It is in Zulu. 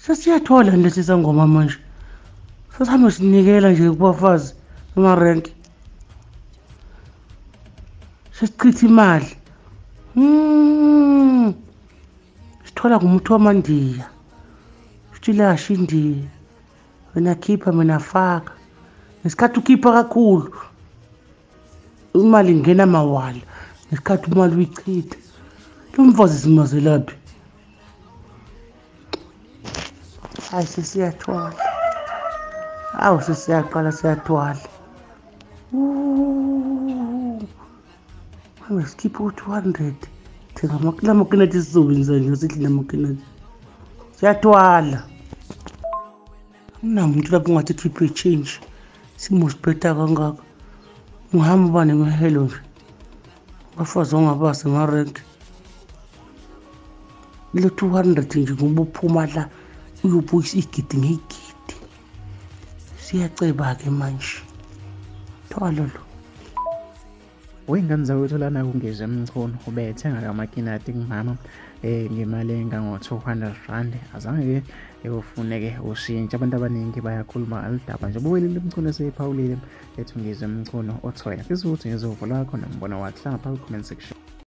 Sesiyathola lesi sangoma manje. Sesihambe sinikela nje kubafazi emarenki. Sesichitha imali. Sithola ngumuntu wamandiya. Silashi indiya. Wena khipha mina faka. Ngesikhathi ukhipha kakhulu. Imali ingena mawala. Ngesikhathi imali uyichitha. Lumfazi simazelaphi? Hayi sesiyathola. Awu sesiyaqala siyathwala. Manje sikhipha u200. Thenga amakinati sizobenzisa nje sithi amakinati. Siyathwala. Unamuntu lapho ungathi khiphe change. Simo siphetha kangaka. Ngihamba bane ngehelo nje. Bafazi ongabase emarenki. Lo 200 nje ngoba uphuma la uyobuyisa igidi ngegidi. Siyaceba ke manje. Thwala lo. Wengane zawetholana kungeze emchono ubethenga kamakinati kumama ngemali engango200 rand azange ke ufuneke ushintsha abantu abaningi bayakhuluma alidaba nje bowelile emchono seyiphawulile ethungeze emchono othoya phezulu ngezovula lakho nombono wakhe lapha ku comment section.